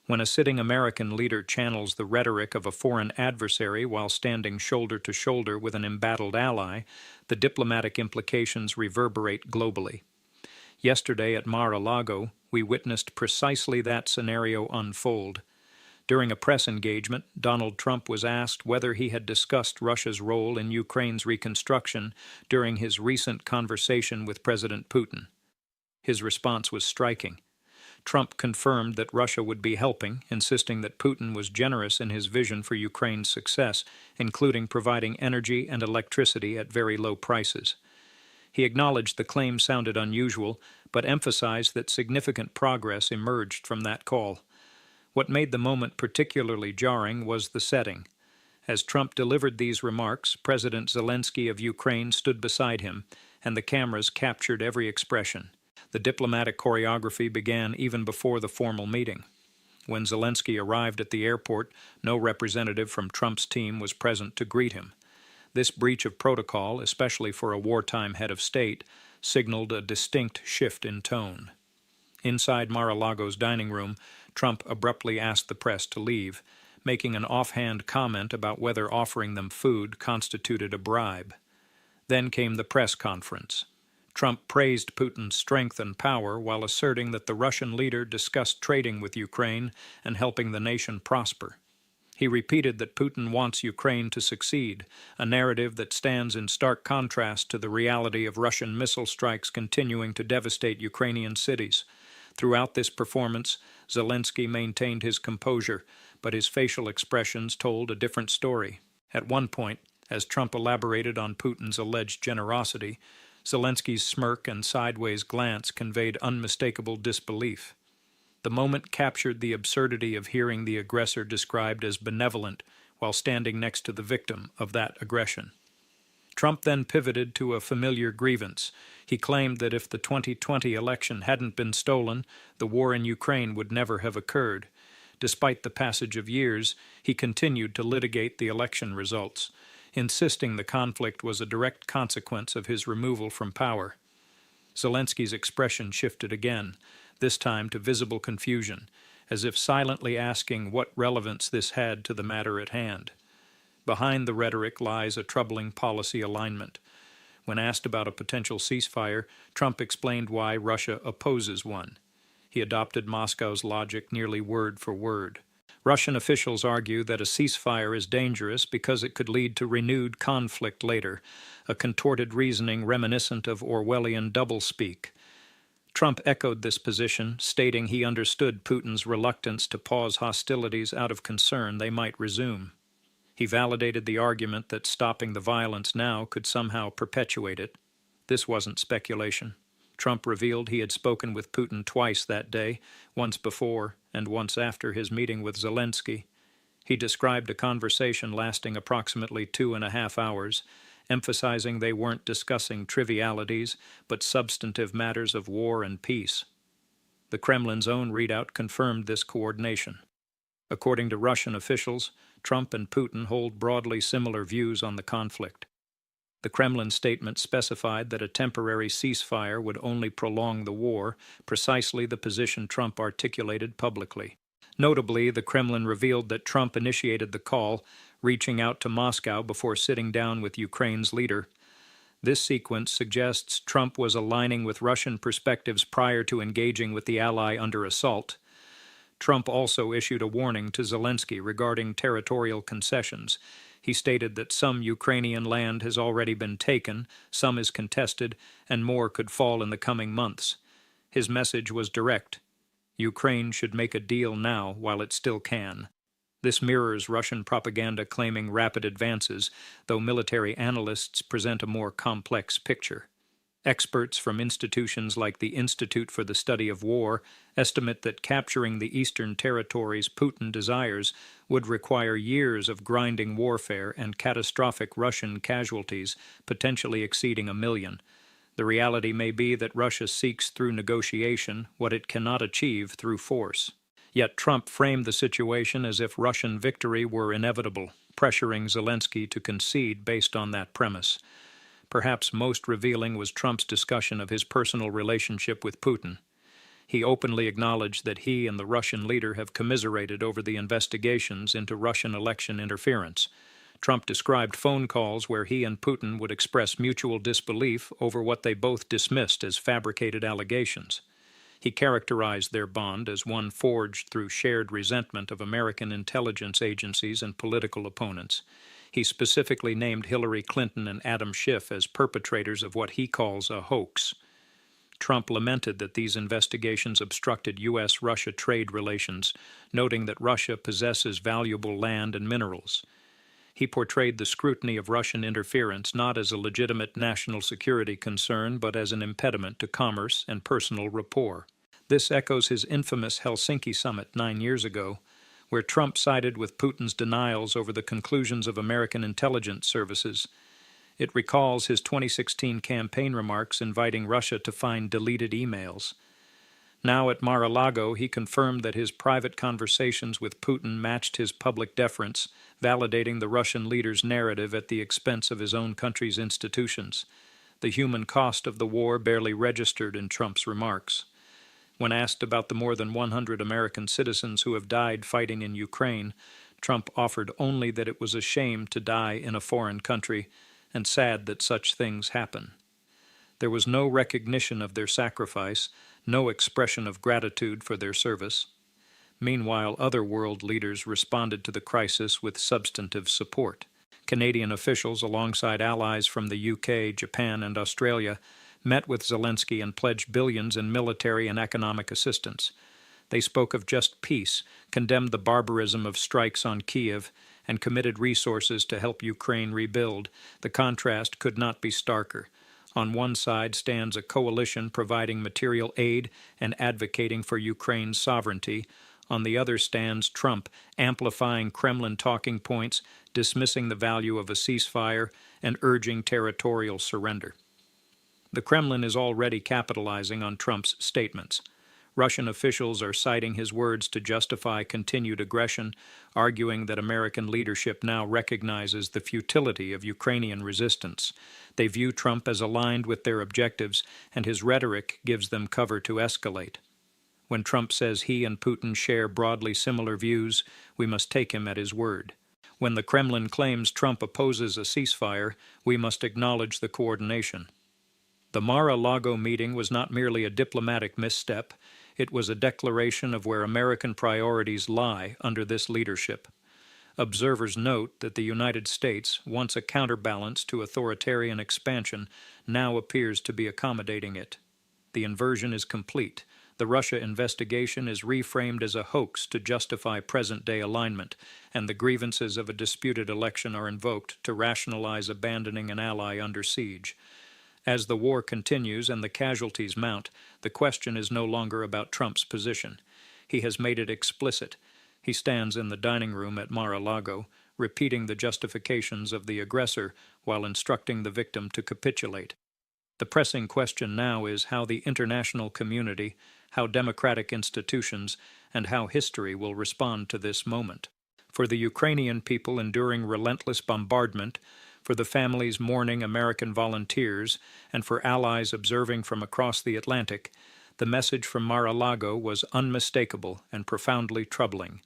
When a sitting American leader channels the rhetoric of a foreign adversary while standing shoulder to shoulder with an embattled ally, the diplomatic implications reverberate globally. Yesterday at Mar-a-Lago, we witnessed precisely that scenario unfold. During a press engagement, Donald Trump was asked whether he had discussed Russia's role in Ukraine's reconstruction during his recent conversation with President Putin. His response was striking. Trump confirmed that Russia would be helping, insisting that Putin was generous in his vision for Ukraine's success, including providing energy and electricity at very low prices. He acknowledged the claim sounded unusual, but emphasized that significant progress emerged from that call. What made the moment particularly jarring was the setting. As Trump delivered these remarks, President Zelenskyy of Ukraine stood beside him, and the cameras captured every expression. The diplomatic choreography began even before the formal meeting. When Zelenskyy arrived at the airport, no representative from Trump's team was present to greet him. This breach of protocol, especially for a wartime head of state, signaled a distinct shift in tone. Inside Mar-a-Lago's dining room, Trump abruptly asked the press to leave, making an offhand comment about whether offering them food constituted a bribe. Then came the press conference. Trump praised Putin's strength and power while asserting that the Russian leader discussed trading with Ukraine and helping the nation prosper. He repeated that Putin wants Ukraine to succeed, a narrative that stands in stark contrast to the reality of Russian missile strikes continuing to devastate Ukrainian cities. Throughout this performance, Zelenskyy maintained his composure, but his facial expressions told a different story. At one point, as Trump elaborated on Putin's alleged generosity, Zelenskyy's smirk and sideways glance conveyed unmistakable disbelief. The moment captured the absurdity of hearing the aggressor described as benevolent while standing next to the victim of that aggression. Trump then pivoted to a familiar grievance. He claimed that if the 2020 election hadn't been stolen, the war in Ukraine would never have occurred. Despite the passage of years, he continued to litigate the election results, insisting the conflict was a direct consequence of his removal from power. Zelenskyy's expression shifted again, this time to visible confusion, as if silently asking what relevance this had to the matter at hand. Behind the rhetoric lies a troubling policy alignment. When asked about a potential ceasefire, Trump explained why Russia opposes one. He adopted Moscow's logic nearly word for word. Russian officials argue that a ceasefire is dangerous because it could lead to renewed conflict later, a contorted reasoning reminiscent of Orwellian doublespeak. Trump echoed this position, stating he understood Putin's reluctance to pause hostilities out of concern they might resume. He validated the argument that stopping the violence now could somehow perpetuate it. This wasn't speculation. Trump revealed he had spoken with Putin twice that day, once before and once after his meeting with Zelenskyy. He described a conversation lasting approximately 2.5 hours, emphasizing they weren't discussing trivialities, but substantive matters of war and peace. The Kremlin's own readout confirmed this coordination. According to Russian officials, Trump and Putin hold broadly similar views on the conflict. The Kremlin statement specified that a temporary ceasefire would only prolong the war, precisely the position Trump articulated publicly. Notably, the Kremlin revealed that Trump initiated the call, reaching out to Moscow before sitting down with Ukraine's leader. This sequence suggests Trump was aligning with Russian perspectives prior to engaging with the ally under assault. Trump also issued a warning to Zelenskyy regarding territorial concessions. He stated that some Ukrainian land has already been taken, some is contested, and more could fall in the coming months. His message was direct. Ukraine should make a deal now while it still can. This mirrors Russian propaganda claiming rapid advances, though military analysts present a more complex picture. Experts from institutions like the Institute for the Study of War estimate that capturing the eastern territories Putin desires would require years of grinding warfare and catastrophic Russian casualties, potentially exceeding 1 million. The reality may be that Russia seeks through negotiation what it cannot achieve through force. Yet Trump framed the situation as if Russian victory were inevitable, pressuring Zelenskyy to concede based on that premise. Perhaps most revealing was Trump's discussion of his personal relationship with Putin. He openly acknowledged that he and the Russian leader have commiserated over the investigations into Russian election interference. Trump described phone calls where he and Putin would express mutual disbelief over what they both dismissed as fabricated allegations. He characterized their bond as one forged through shared resentment of American intelligence agencies and political opponents. He specifically named Hillary Clinton and Adam Schiff as perpetrators of what he calls a hoax. Trump lamented that these investigations obstructed U.S.-Russia trade relations, noting that Russia possesses valuable land and minerals. He portrayed the scrutiny of Russian interference not as a legitimate national security concern, but as an impediment to commerce and personal rapport. This echoes his infamous Helsinki summit 9 years ago, where Trump sided with Putin's denials over the conclusions of American intelligence services. It recalls his 2016 campaign remarks inviting Russia to find deleted emails. Now at Mar-a-Lago, he confirmed that his private conversations with Putin matched his public deference, validating the Russian leader's narrative at the expense of his own country's institutions. The human cost of the war barely registered in Trump's remarks. When asked about the more than 100 American citizens who have died fighting in Ukraine, Trump offered only that it was a shame to die in a foreign country and sad that such things happen. There was no recognition of their sacrifice, no expression of gratitude for their service. Meanwhile, other world leaders responded to the crisis with substantive support. Canadian officials, alongside allies from the UK, Japan, and Australia, met with Zelenskyy and pledged billions in military and economic assistance. They spoke of just peace, condemned the barbarism of strikes on Kiev, and committed resources to help Ukraine rebuild. The contrast could not be starker. On one side stands a coalition providing material aid and advocating for Ukraine's sovereignty. On the other stands Trump, amplifying Kremlin talking points, dismissing the value of a ceasefire, and urging territorial surrender. The Kremlin is already capitalizing on Trump's statements. Russian officials are citing his words to justify continued aggression, arguing that American leadership now recognizes the futility of Ukrainian resistance. They view Trump as aligned with their objectives, and his rhetoric gives them cover to escalate. When Trump says he and Putin share broadly similar views, we must take him at his word. When the Kremlin claims Trump opposes a ceasefire, we must acknowledge the coordination. The Mar-a-Lago meeting was not merely a diplomatic misstep. It was a declaration of where American priorities lie under this leadership. Observers note that the United States, once a counterbalance to authoritarian expansion, now appears to be accommodating it. The inversion is complete. The Russia investigation is reframed as a hoax to justify present-day alignment, and the grievances of a disputed election are invoked to rationalize abandoning an ally under siege. As the war continues and the casualties mount, the question is no longer about Trump's position. He has made it explicit. He stands in the dining room at Mar-a-Lago, repeating the justifications of the aggressor while instructing the victim to capitulate. The pressing question now is how the international community, how democratic institutions, and how history will respond to this moment. For the Ukrainian people enduring relentless bombardment, for the families mourning American volunteers, and for allies observing from across the Atlantic, the message from Mar-a-Lago was unmistakable and profoundly troubling.